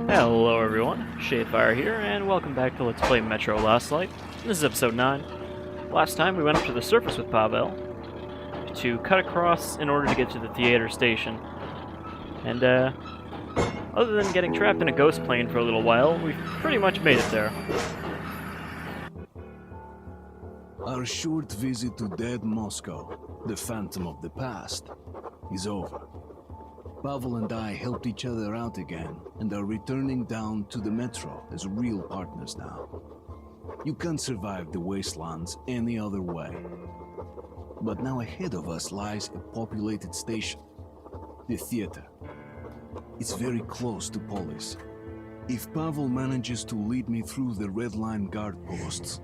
Hello everyone, s.t.a.l.k.e.r here, and welcome back to Let's Play Metro Last Light. This is episode 9. Last time we went up to the surface with Pavel to cut across in order to get to the theater station. And other than getting trapped in a ghost plane for a little while, we've pretty much made it there. Our short visit to dead Moscow, the phantom of the past, is over. Pavel and I helped each other out again, and are returning down to the metro as real partners now. You can't survive the wastelands any other way. But now ahead of us lies a populated station, the theater. It's very close to Polis. If Pavel manages to lead me through the red line guard posts,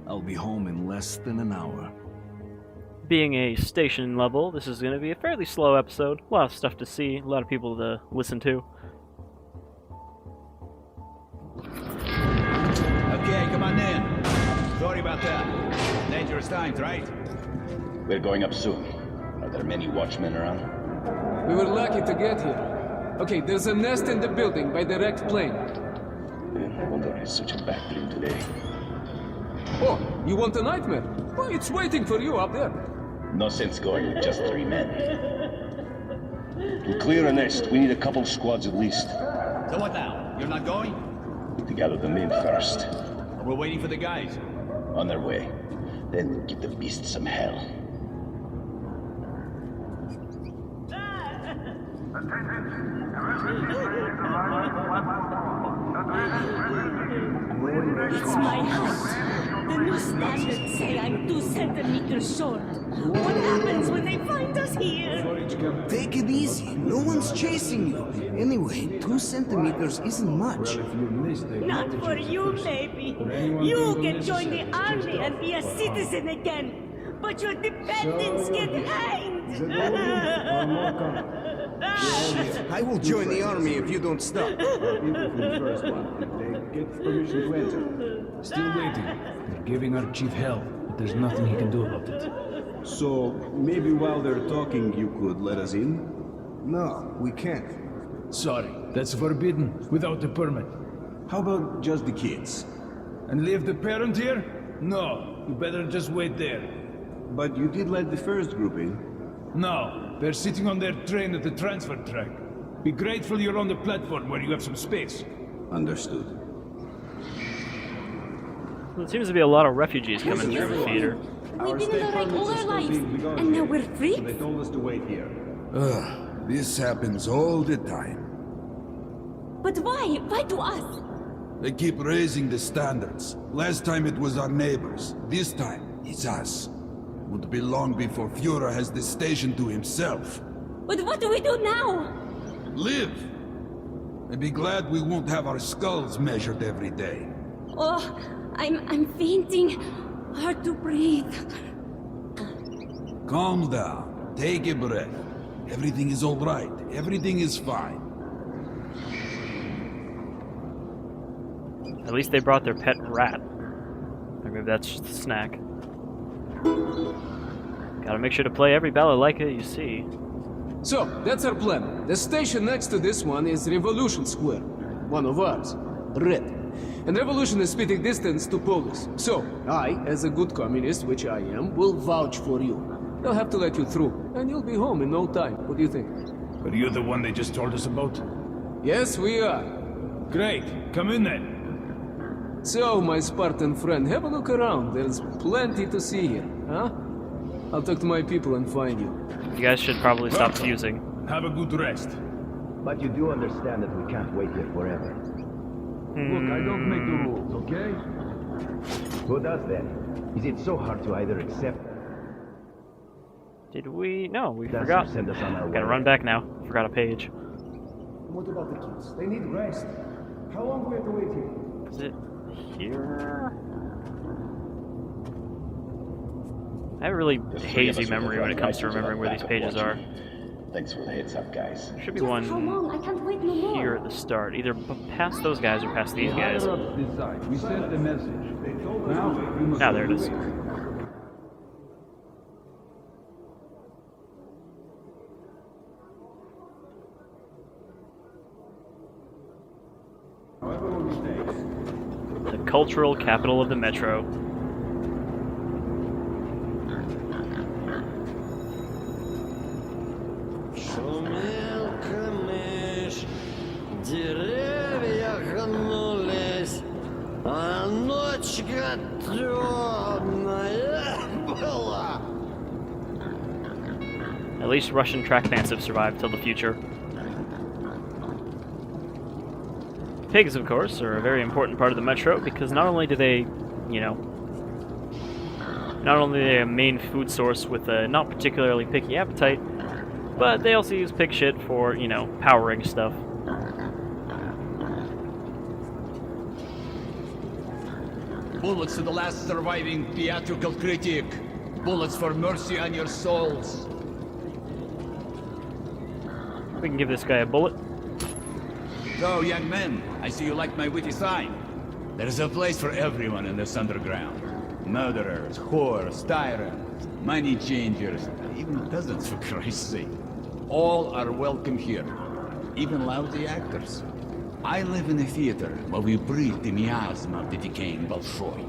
I'll be home in less than an hour. Being a station level, this is going to be a fairly slow episode. A lot of stuff to see, a lot of people to listen to. Okay, come on in. Sorry about that. Dangerous times, right? We're going up soon. Are there many watchmen around? We were lucky to get here. Okay, there's a nest in the building by the wrecked plane. I wonder it's such a bad dream today. Oh, you want a nightmare? Well, it's waiting for you up there. No sense going with just 3 men. To clear a nest, we need a couple squads at least. So what now? You're not going? Need to gather the men first. We're waiting for the guys. On their way. Then give the beast some hell. It's my height. The new standards say I'm 2 centimeters short. What happens when they find us here? Take it easy. No one's chasing you. Anyway, 2 centimeters isn't much. Not for you, baby. You can join the army and be a citizen again. But your dependents get hanged. I will join the army if you don't stop. Still waiting. They're giving our chief hell, but there's nothing he can do about it. So, maybe while they're talking, you could let us in? No, we can't. Sorry, that's forbidden, without a permit. How about just the kids? And leave the parent here? No, you better just wait there. But you did let the first group in. No, they're sitting on their train at the transfer track. Be grateful you're on the platform where you have some space. Understood. There seems to be a lot of refugees coming through the theater. We've been in the wreck all our lives, and now we're free? They told us to wait here. This happens all the time. But why? Why to us? They keep raising the standards. Last time it was our neighbors. This time, it's us. Won't be long before Führer has the station to himself. But what do we do now? Live! And be glad we won't have our skulls measured every day. Oh, I'm fainting. Hard to breathe. Calm down. Take a breath. Everything is all right. Everything is fine. At least they brought their pet rat. Or maybe that's just a snack. Gotta make sure to play every balalaika you see. So, that's our plan. The station next to this one is Revolution Square. One of ours. Red. And Revolution is spitting distance to Polis. So, I, as a good communist, which I am, will vouch for you. They'll have to let you through, and you'll be home in no time. What do you think? Are you the one they just told us about? Yes, we are. Great, come in then. So, my Spartan friend, have a look around. There's plenty to see here, huh? I'll talk to my people and find you. You guys should probably stop fusing. Have a good rest. But you do understand that we can't wait here forever. Look, I don't make the rules, okay? Who does then? Is it so hard to either accept? Did we? No, we That's forgot. send us on our Gotta way. run back now. Forgot a page. What about the kids? They need rest. How long do we have to wait here? Is it here? I have a really hazy memory when it comes to remembering where these pages are. Thanks for the heads up, guys. There should be Just one how long? I can't wait no more. here at the start. Either past those guys or past these guys. We sent the message. Now, you must Ah, there it is. The cultural capital of the metro. Деревья гнулись, а ночка темная была. At least Russian track bands have survived till the future. Pigs, of course, are a very important part of the metro because not only do they, not only are they a main food source with a not particularly picky appetite, but they also use pig shit for, powering stuff. Bullets to the last surviving theatrical critic. Bullets for mercy on your souls. We can give this guy a bullet. So, young men, I see you like my witty sign. There's a place for everyone in this underground. Murderers, whores, tyrants, money changers, even peasants, for Christ's sake. All are welcome here, even lousy actors. I live in a theater where we breathe the miasma of the decaying Bolshoi.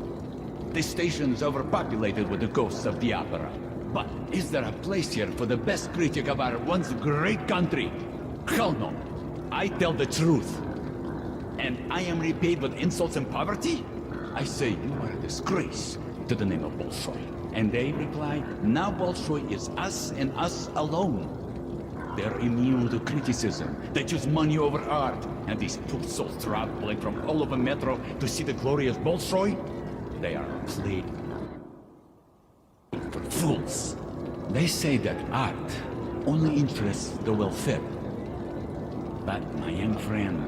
This station's overpopulated with the ghosts of the opera. But is there a place here for the best critic of our once great country? Hell no. I tell the truth. And I am repaid with insults and poverty? I say you are a disgrace to the name of Bolshoi. And they reply, now Bolshoi is us and us alone. They're immune to criticism. They choose money over art. And these poor souls traveling from all over Metro to see the glorious Bolshoi, they are played for fools. They say that art only interests the well-fed. But, my young friend,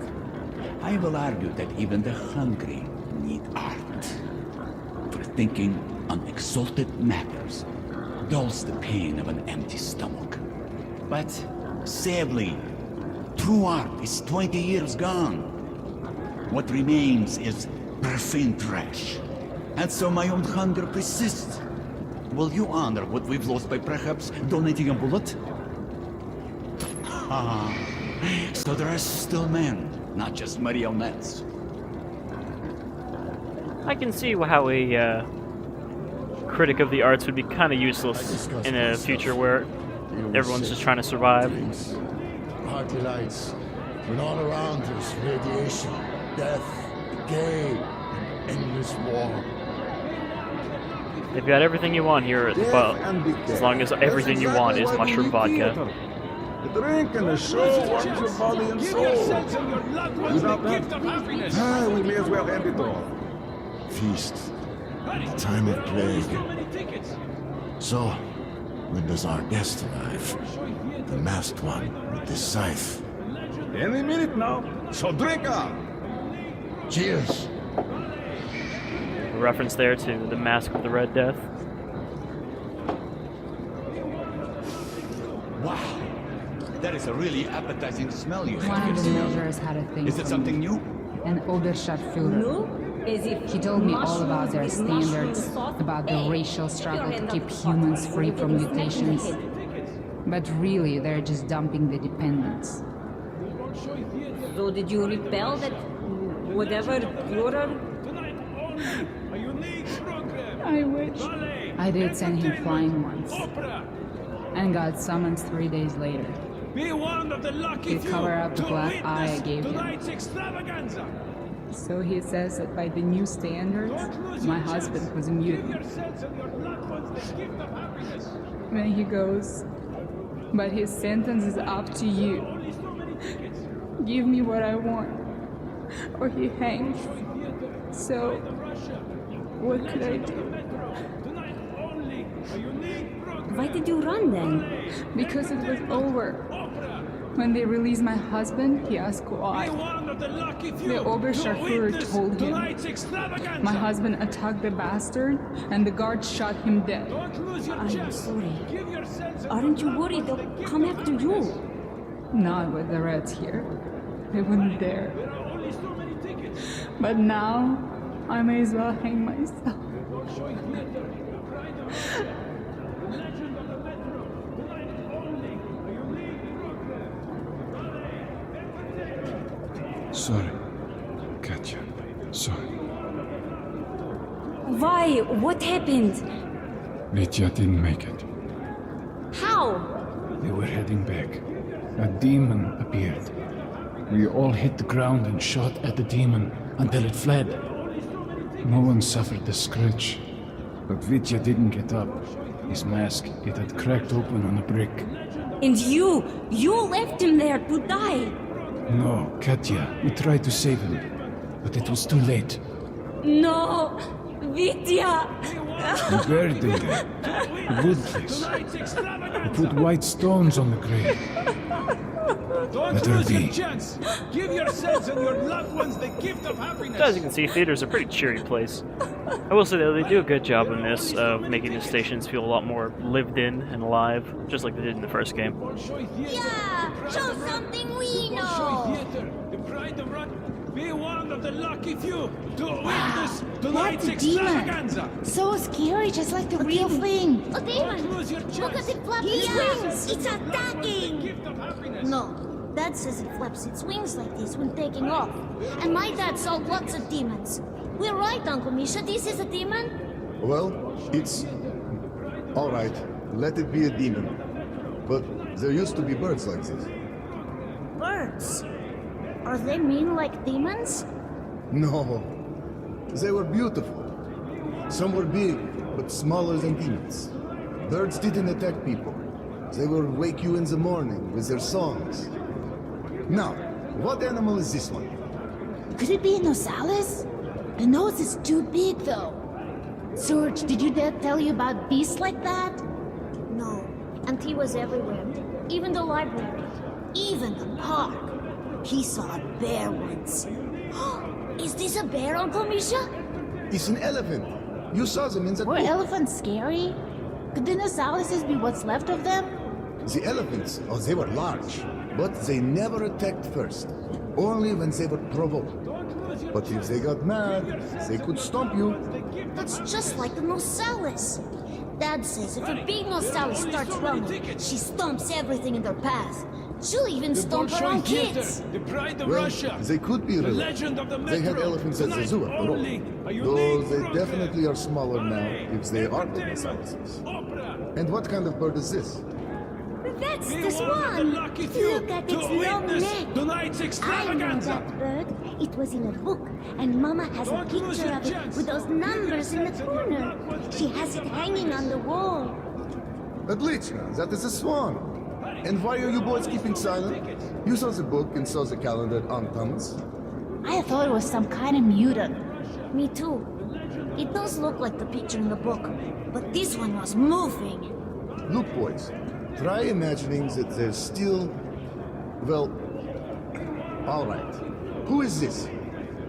I will argue that even the hungry need art. For thinking on exalted matters dulls the pain of an empty stomach. But, sadly, true art is 20 years gone. What remains is profane trash. And so my own hunger persists. Will you honor what we've lost by perhaps donating a bullet? So there are still men, not just marionettes. I can see how a critic of the arts would be kind of useless in a future where everyone's just trying to survive. Party lights, when all around us radiation, death, decay, and endless war. They've got everything you want here at the pub, as long as everything you want is mushroom vodka. The drink and the show warms your body and soul. Without that, we may as well end it all. Feast, the time of plague. So, when does our guest arrive? The masked one with the scythe. Any minute now, so drink up! Cheers! A reference there to the Mask of the Red Death. Wow! That is a really appetizing smell you One have of the here. measures had a thing. Is it something new? An Oberstadtführer. No? As if He told me all about their mushrooms with mushroom standards, sauce. about the Hey, racial struggle you'll to end keep up hot humans when free you from get smacked in the mutations. head. But really, they're just dumping the dependents. So did you repel that whatever Führer? I wish. I did send him flying once. And got summoned 3 days later. Be warned of the lucky To cover up the black eye I gave him. tonight's extravaganza. So he says that by the new standards, my husband was a mutant. Then he goes, but his sentence is up to you. Give me what I want, or he hangs. So, what could I do? Why did you run then? Because it was over. When they released my husband, he asked why. The Oberstadtführer told him. My husband attacked the bastard, and the guards shot him dead. I'm sorry. Aren't you worried they'll come after you? Not with the Reds here. They wouldn't dare. But now, I may as well hang myself. Sorry. Katya, sorry. Why? What happened? Vitya didn't make it. How? They were heading back. A demon appeared. We all hit the ground and shot at the demon until it fled. No one suffered the scratch, but Vitya didn't get up. His mask, it had cracked open on a brick. And you left him there to die. No, Katya, we tried to save him, but it was too late. No, Vitya. We buried him there. A good place. We put white stones on the grave. Don't lose your chance. Give yourselves and your loved ones the gift of happiness. As you can see, theater's a pretty cheery place. I will say though, they do a good job in this of making the stations feel a lot more lived in and alive, just like they did in the first game. Yeah, show something we know. Bolshoi Theater, the pride of Russia. Be one of the lucky few to witness tonight's extravaganza. So scary, just like the real thing. A demon! Look at it flapping its wings! It's attacking! No, Dad says it flaps its wings like this when taking off. And my dad saw lots of demons. We're right, Uncle Misha, this is a demon? Well, it's... Alright, let it be a demon. But there used to be birds like this. Birds? Are they mean like demons? No. They were beautiful. Some were big, but smaller than demons. Birds didn't attack people. They will wake you in the morning with their songs. Now, what animal is this one? Could it be an osalis? The nose is too big, though. Serge, did your dad tell you about beasts like that? No, and he was everywhere. Even the library. Even the park. He saw a bear once. Is this a bear, Uncle Misha? It's an elephant. You saw them in the Were book. elephants scary? Could dinosauruses be what's left of them? The elephants, oh, they were large, but they never attacked first. Only when they were provoked. But if they got mad, they could stomp you. That's just like an osalis. Dad says if a big osalis starts running, she stomps everything in their path. She'll even stomp her own kids. The pride of Well, Russia. they could be The real. legend of the They had metro. elephants at the Tonight zoo after all. only a Though unique they program. definitely are smaller now if they are dinosauruses. And what kind of bird is this? That's Be the one of the swan. lucky few Look at to its long witness neck. tonight's I know extravaganza. that bird. It was in a book, and Mama has a Don't lose picture your of it chance. with those numbers in the corner. She has it hanging on the wall. Отлично, that is a swan. And why are you boys keeping silent? You saw the book and saw the calendar on Thomas. I thought it was some kind of mutant. Me too. It does look like the picture in the book, but this one was moving. Look, boys, try imagining that there's still... Well... Alright. Who is this?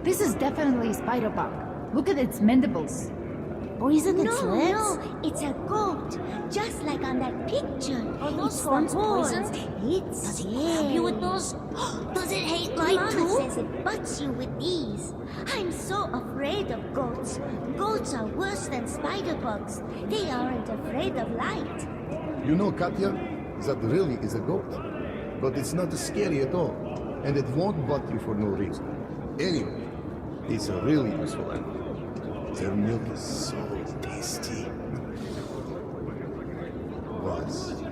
This is definitely a spider bug. Look at its mandibles. Poison its legs? No, it's a goat, just like on that picture. Are those It's ones horns. poisoned? It's Does it help you with those? Does it hate light Mama too? says it butts you with these. I'm so afraid of goats. Goats are worse than spider bugs. They aren't afraid of light. You know, Katya, that really is a goat. But it's not scary at all. And it won't butt you for no reason. Anyway, it's a really useful animal. Their milk is so tasty. Was.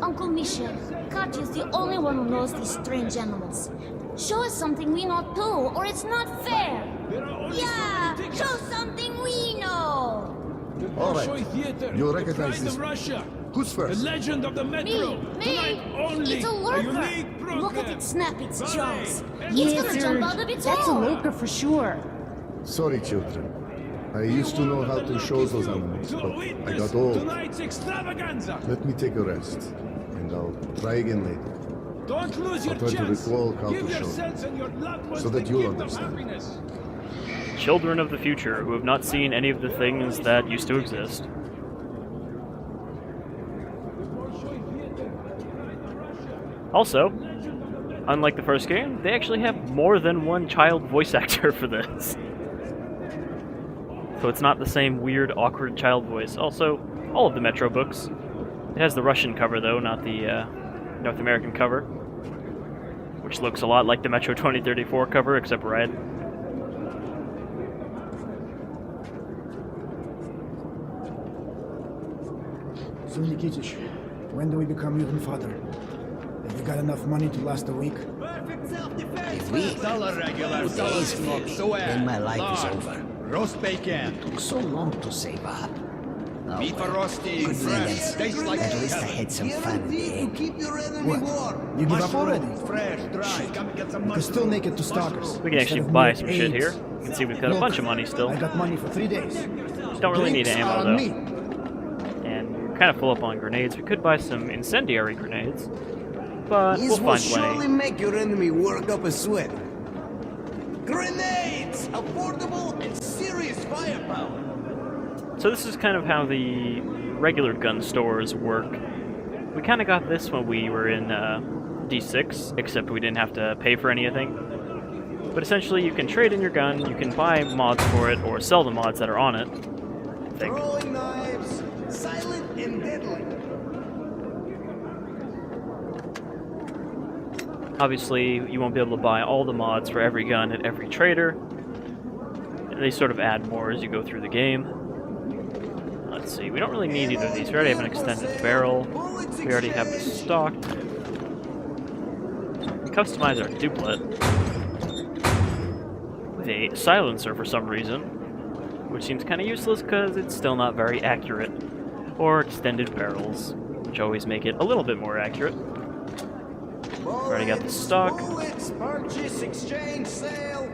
Uncle Misha, Katya's the only one who knows these strange animals. Show us something we know too, or it's not fair. Yeah, show something we know. Alright, Theater, you'll the recognize pride this. of Russia. Who's first? The legend of the metro. Tonight only It's a a lurker. unique program. Look at it snap its jaws. It's Yes, gonna Serge. jump out of its That's a hole. lurker for sure. Sorry, children. I used to know how to show those animals, but I got old. Tonight's extravaganza. Let me take a rest, and I'll try again later. Don't lose your I'll try to chance. recall how Give to show yourselves them, and your loved ones so the that you'll gift of understand. happiness. Children of the future who have not seen any of the things that used to exist. Also, unlike the first game, they actually have more than one child voice actor for this. So it's not the same weird, awkward child voice. Also, all of the Metro books. It has the Russian cover, though, not the North American cover. Which looks a lot like the Metro 2034 cover, except red. So, Nikitich, when do we become even fodder? Have we got enough money to last a week? If we regular days smoke, maybe, so then my life is large, over. Roast bacon. Took so long to save up. Oh, Meat for well. roasting, Good fresh, things. tastes like At least I heaven. had some fun in the end. What? You give up already? Fresh, dry. Come get some You can still make it to Stalkers. We can actually Instead of buy milk, some shit here. eggs. You can see we've got a Look, bunch of money still. I got money for 3 days. Don't really need Drinks ammo are on though. me. And we're kind of full up on grenades. We could buy some incendiary grenades, but This we'll will find surely plenty. make your enemy work up a sweat. Grenades! Affordable and serious firepower! So this is kind of how the regular gun stores work. We kind of got this when we were in D6, except we didn't have to pay for anything. But essentially, you can trade in your gun, you can buy mods for it, or sell the mods that are on it. I think. Throwing knives, silent and deadly. Obviously, you won't be able to buy all the mods for every gun at every trader. They sort of add more as you go through the game. Let's see, we don't really need either of these. We already have an extended barrel. We already have the stock. We customize our duplet with a silencer for some reason, which seems kind of useless because it's still not very accurate. Or extended barrels, which always make it a little bit more accurate. We already got the stock. Bullets, purchase, exchange, sale.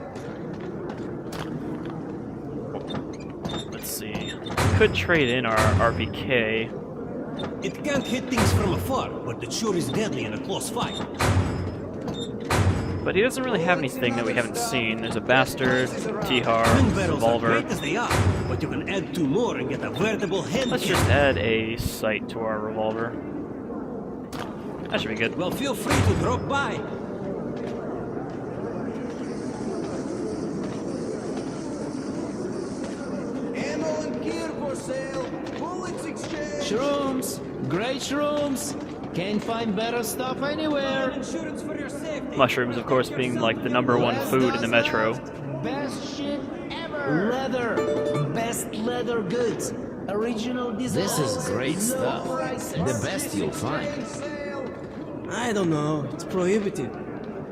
Let's see. We could trade in our RPK. It can't hit things from afar, but it sure is deadly in a close fight. But he doesn't really have anything that we haven't seen. There's a bastard, T.A.L.K.E.R, Twin barrels are revolver. great as they are, but you can add 2 more and get a veritable hand Let's just add a sight to our revolver. That should be good. Well, feel free to drop by. Ammo and gear for sale. Bullets exchange. Shrooms! Great shrooms! Can't find better stuff anywhere! Insurance for your safety. Mushrooms, of course, being like the #1 food in the metro. Best shit ever! Leather! Best leather goods! Original design! This is great stuff. The best you'll find. I don't know. It's prohibited.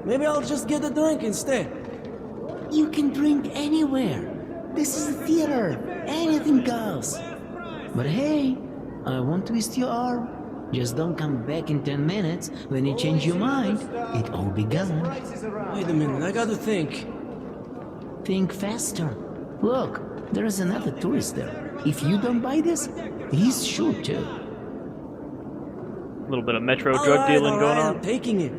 Maybe I'll just get a drink instead. You can drink anywhere. This is a theater. Anything goes. But hey, I won't twist your arm. Just don't come back in 10 minutes. When you change your mind, it all be gone. Wait a minute, I gotta think. Think faster. Look, there is another tourist there. If you don't buy this, he's sure to. A little bit of metro drug dealing going on. I'm taking it.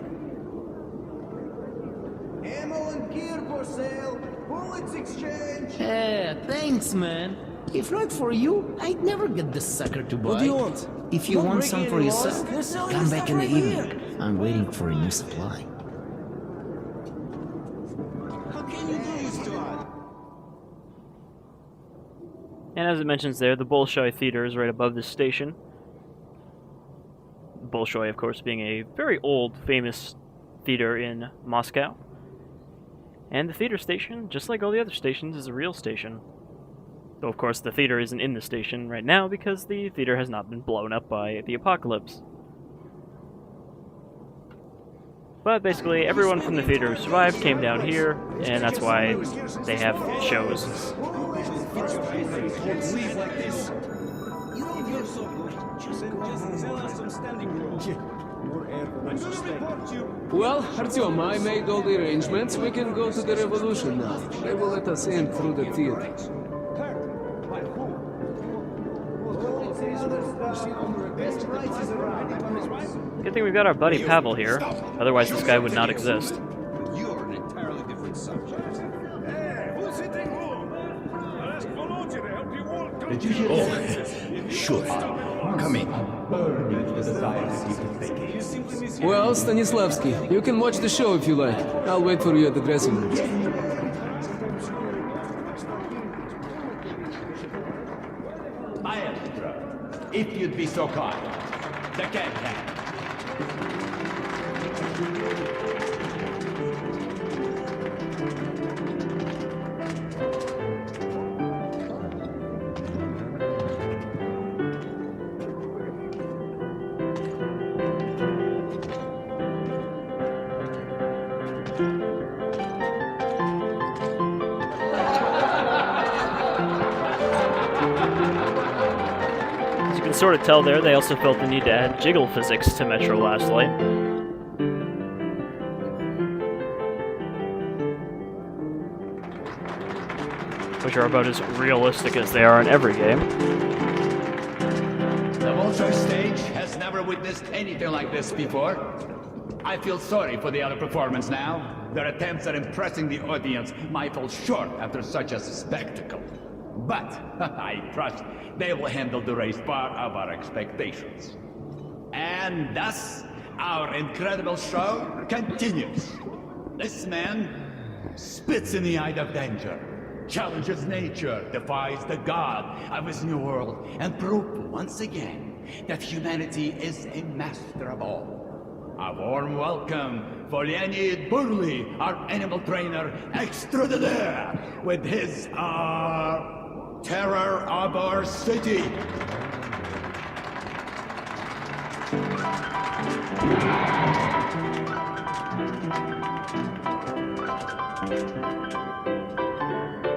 Ammo and gear for sale. Bullets exchange. Hey, thanks, man. If not for you, I'd never get this sucker to buy. What do you want? If you Don't want break some any for laws. yourself, They're selling come back stuff in the right evening. here. I'm waiting for a new supply. How can you do this to us? And as it mentions there, the Bolshoi Theater is right above this station. Bolshoi, of course, being a very old, famous theater in Moscow. And the theater station, just like all the other stations, is a real station. Though, of course, the theater isn't in the station right now because the theater has not been blown up by the apocalypse. But basically, everyone from the theater who survived came down here, and that's why they have shows. Well, Artyom, I made all the arrangements. We can go to the revolution now. They will let us in through the theater. Good thing we've got our buddy Pavel here, otherwise this guy would not exist. You're an entirely different subject. Oh, sure. Come in. Well, Stanislavski, you can watch the show if you like. I'll wait for you at the dressing room. I am the drug. If you'd be so kind. The can. As you can sort of tell there, they also felt the need to add jiggle physics to Metro Last Light. Which are about as realistic as they are in every game. The Bolshoi stage has never witnessed anything like this before. I feel sorry for the other performance now. Their attempts at impressing the audience might fall short after such a spectacle. But I trust they will handle the race far above our expectations. And thus, our incredible show continues. This man spits in the eye of danger, challenges nature, defies the god of his new world, and proves once again that humanity is a master of all. A warm welcome for Leonid Burley, our animal trainer extraordinaire, with his, terror of our city.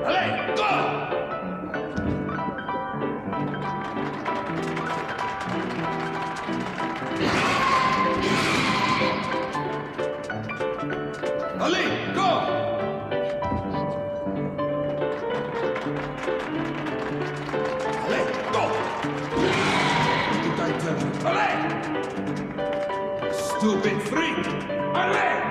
Allez, go! Allez, go! Allez, go! Did I tell you? Allez! Stupid freak! Allez!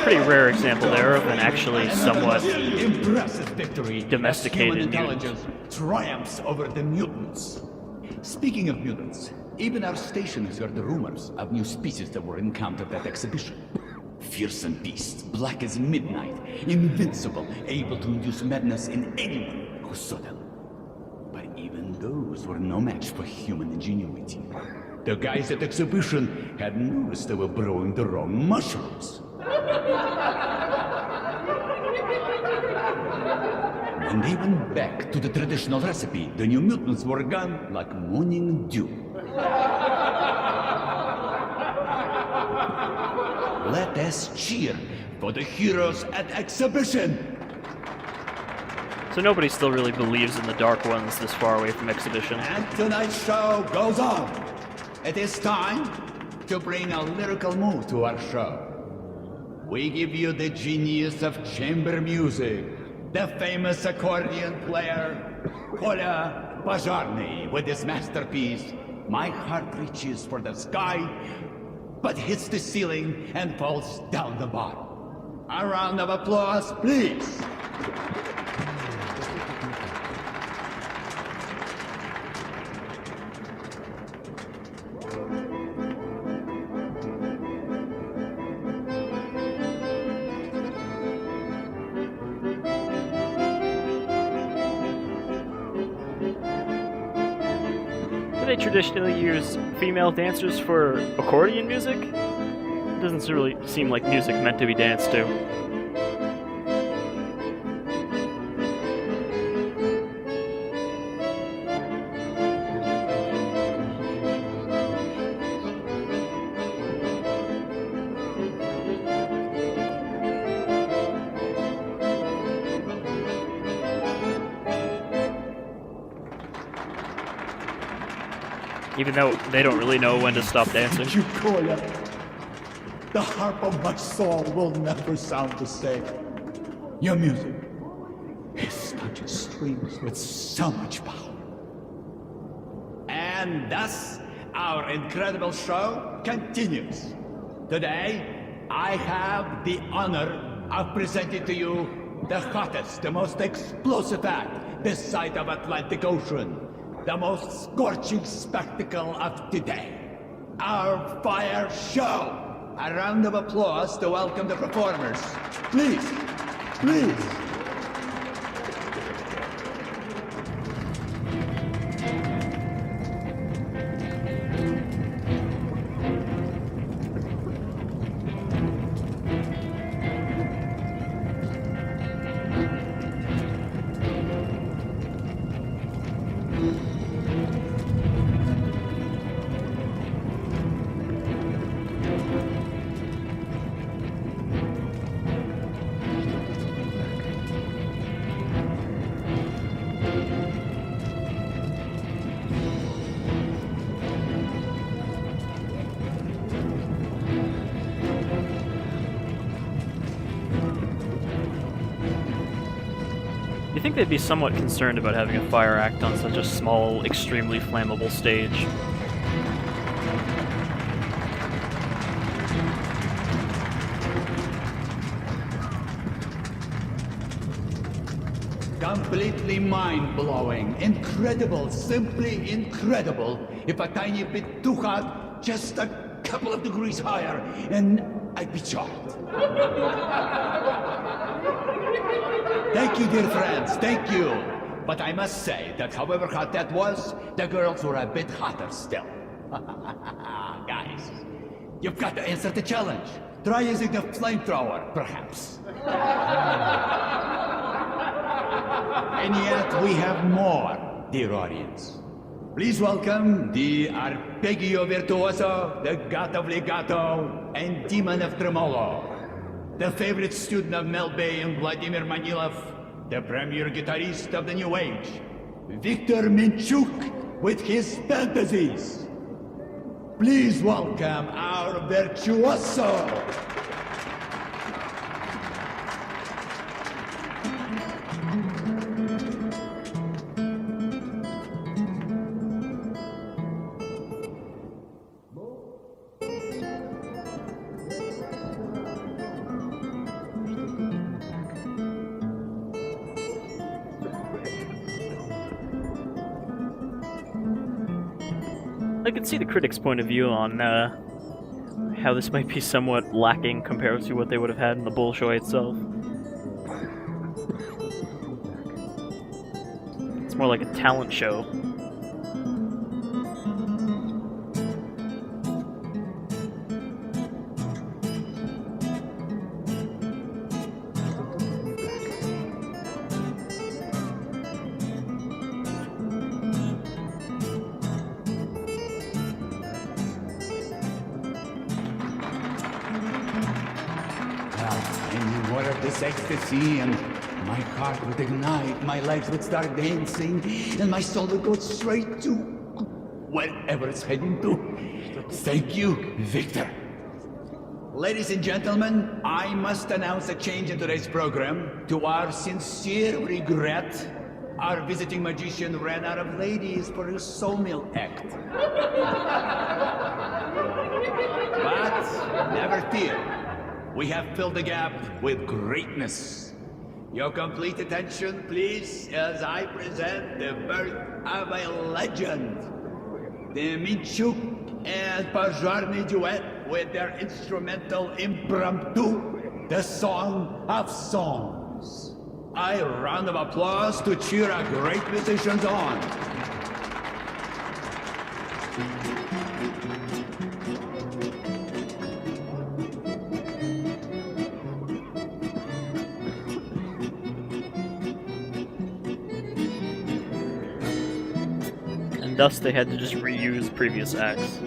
Pretty rare example there of an actually somewhat impressive victory. domesticated Human mutant. intelligence triumphs over the mutants. Speaking of mutants, even our station has heard the rumors of new species that were encountered at exhibition. Fearsome beasts, black as midnight, invincible, able to induce madness in anyone who saw them. But even those were no match for human ingenuity. The guys at exhibition had noticed they were growing the wrong mushrooms. When they went back to the traditional recipe, the new mutants were gone like morning dew. Let us cheer for the heroes at exhibition! So nobody still really believes in the Dark Ones this far away from exhibition. And tonight's show goes on. It is time to bring a lyrical mood to our show. We give you the genius of chamber music, the famous accordion player, Kolya Bazharny, with his masterpiece, My Heart Reaches for the Sky, but hits the ceiling and falls down the bottom. A round of applause, please. Do they traditionally use female dancers for accordion music? It doesn't really seem like music meant to be danced to. Even though they don't really know when to stop dancing. You, Kolya. The harp of my soul will never sound the same. Your music, it touches strings with so much power. And thus, our incredible show continues. Today, I have the honor of presenting to you the hottest, the most explosive act this side of Atlantic Ocean. The most scorching spectacle of today. Our fire show. A round of applause to welcome the performers. Please, please. think they'd be somewhat concerned about having a fire act on such a small, extremely flammable stage. Completely mind-blowing, incredible, simply incredible. If a tiny bit too hot, just a couple of degrees higher, and I'd be shocked. Thank you, dear friends, thank you. But I must say that however hot that was, the girls were a bit hotter still. Guys, you've got to answer the challenge. Try using the flamethrower, perhaps. And yet we have more, dear audience. Please welcome the arpeggio virtuoso, the god of legato, and demon of tremolo. The favorite student of Mel Bay and Vladimir Manilov, the premier guitarist of the new age, Viktor Minchuk with his fantasies. Please welcome our virtuoso. I could see the critics' point of view on how this might be somewhat lacking compared to what they would have had in the Bolshoi itself. It's more like a talent show. More of this ecstasy, and my heart would ignite, my legs would start dancing, and my soul would go straight to wherever it's heading to. Thank you, Victor. Ladies and gentlemen, I must announce a change in today's program. To our sincere regret, our visiting magician ran out of ladies for his sawmill act. But never fear. We have filled the gap with greatness. Your complete attention, please, as I present the birth of a legend. The Minchuk and Pazharny duet with their instrumental impromptu, the Song of Songs. A round of applause to cheer our great musicians on. Thus, they had to just reuse previous acts.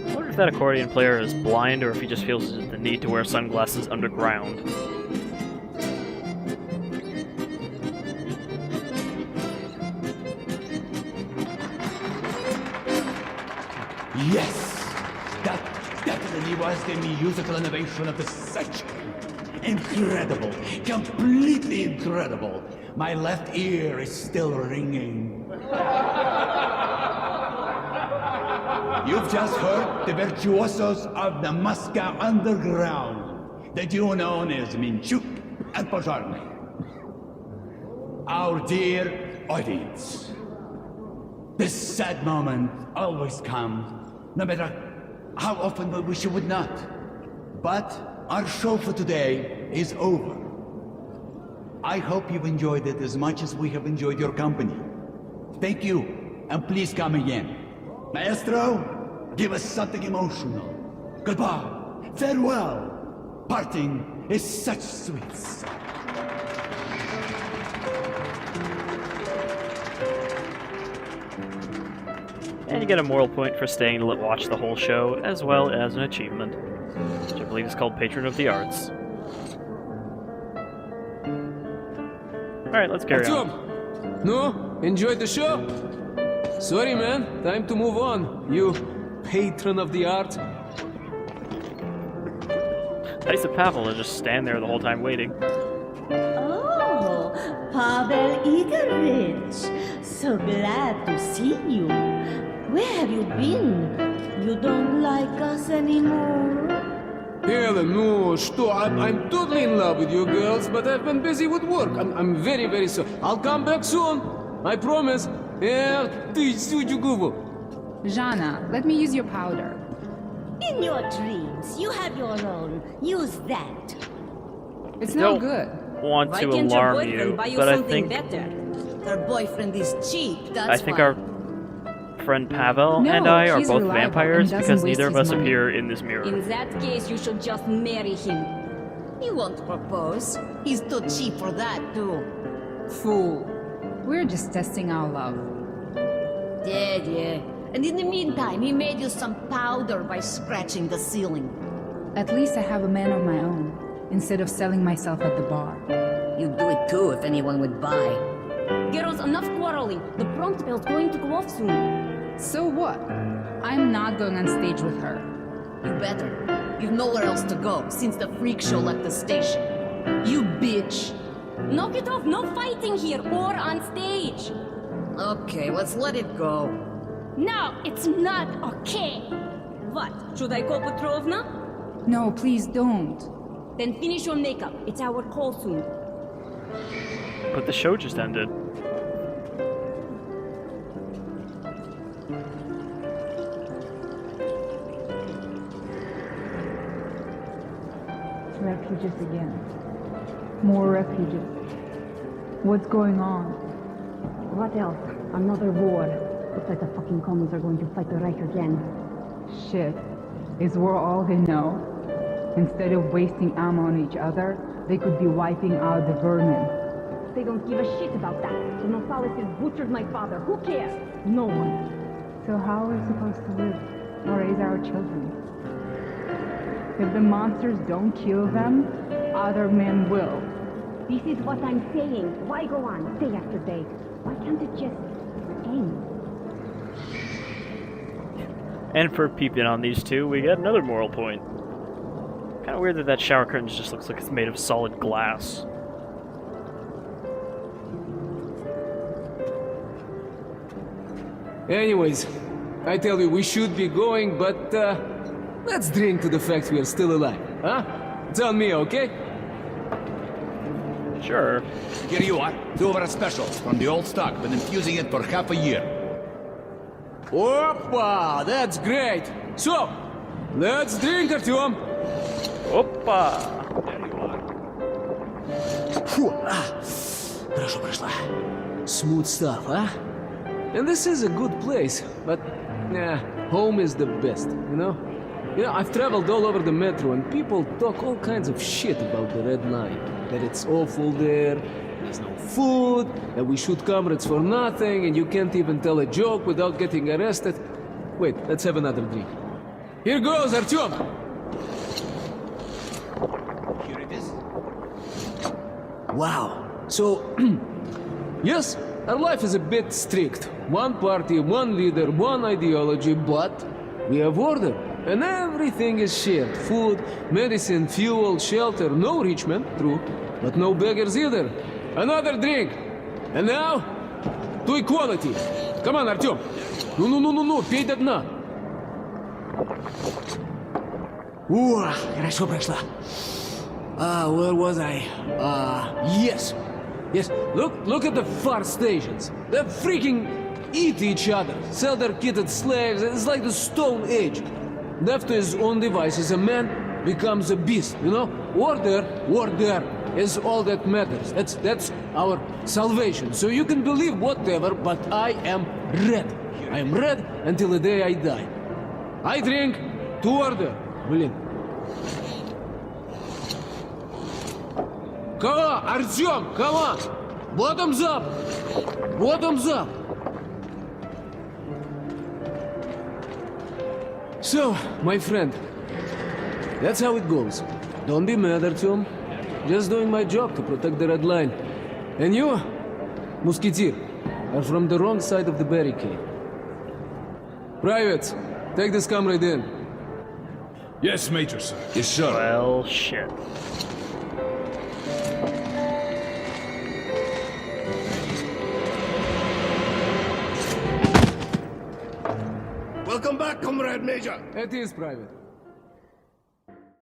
I wonder if that accordion player is blind or if he just feels the need to wear sunglasses underground. Yes! Definitely was the musical innovation of the century. Incredible. Completely incredible. My left ear is still ringing. You've just heard the virtuosos of the Moscow Underground, the duo known as Minchuk and Pazharny. Our dear audience, this sad moment always comes, no matter how often we wish it would not. But our show for today is over. I hope you've enjoyed it as much as we have enjoyed your company. Thank you, and please come again. Maestro, give us something emotional. Goodbye, farewell. Parting is such sweets. And you get a moral point for staying to watch the whole show, as well as an achievement, which I believe is called Patron of the Arts. Alright, let's carry on. No? Enjoyed the show? Sorry, man. Time to move on. You patron of the arts. Nice of Pavel to just stand there the whole time waiting. Oh, Pavel Igorevich. So glad to see you. Where have you been? You don't like us anymore? Helen, no, что? I'm totally in love with you girls, but I've been busy with work. I'm very, very sorry. I'll come back soon. I promise. Yeah, Jana, let me use your powder. In your dreams, you have your own. Use that. It's no good. Want Why to can't your alarm boyfriend you, buy you but I something think better? Her boyfriend is cheap, that's I think why. our friend Pavel No, and I are he's both reliable vampires and doesn't because waste neither of his us money. appear in this mirror. In that case, you should just marry him. He won't propose. He's too cheap for that, too. Fool. We're just testing our love. Yeah. And in the meantime, he made you some powder by scratching the ceiling. At least I have a man of my own, instead of selling myself at the bar. You'd do it too if anyone would buy. Girls, enough quarreling. The prompt bell's going to go off soon. So what? I'm not going on stage with her. You better. You've nowhere else to go since the freak show left the station. You bitch. Knock it off. No fighting here or on stage. Okay, let's let it go. No, it's not okay. What? Should I call Petrovna? No, please don't. Then finish your makeup. It's our call soon. But the show just ended. Refugees again. More refugees. What's going on? What else? Another war. Looks like the fucking commies are going to fight the Reich again. Shit. Is war all they know? Instead of wasting ammo on each other, they could be wiping out the vermin. They don't give a shit about that. The Nosales has butchered my father. Who cares? No one. So how are we supposed to live or raise our children? If the monsters don't kill them, other men will. This is what I'm saying. Why go on day after day? Why can't it just end? And for peeping on these two, we get another moral point. Kind of weird that shower curtain just looks like it's made of solid glass. Anyways, I tell you, we should be going, but let's drink to the fact we are still alive, huh? It's on me, okay? Sure. Here you are. 2 of our specials from the old stock. Been infusing it for half a year. Опа! That's great! So, let's drink, Artyom! Опа! There you are. Фу, хорошо прошла. Smooth stuff, huh? And this is a good place, but home is the best, you know? I've traveled all over the metro and people talk all kinds of shit about the Red Line. That it's awful there, there's no food, that we shoot comrades for nothing, and you can't even tell a joke without getting arrested. Wait, let's have another drink. Here goes, Artyom! Here it is. Wow. So, yes, our life is a bit strict. One party, one leader, one ideology, but we have order. And everything is shared. Food, medicine, fuel, shelter. No rich men, true, but no beggars either. Another drink. And now, to equality. Come on, Artyom. No, пей до дна. Хорошо прошла. Where was I? Yes. Look at the far stations. They freaking eat each other, sell their kitted slaves. It's like the Stone Age. Left to his own devices, a man becomes a beast, you know? Order is all that matters. That's our salvation. So you can believe whatever, but I am red. I am red until the day I die. I drink to order. Блин. Come on, Artyom, come on! Bottoms up! Bottoms up! So, my friend, that's how it goes. Don't be mad, Artyom. Just doing my job to protect the Red Line. And you, Musketeer, are from the wrong side of the barricade. Privates, Take this comrade in. Yes, Major, sir. Yes, sir. Well, shit. Welcome back, Comrade Major. It is private.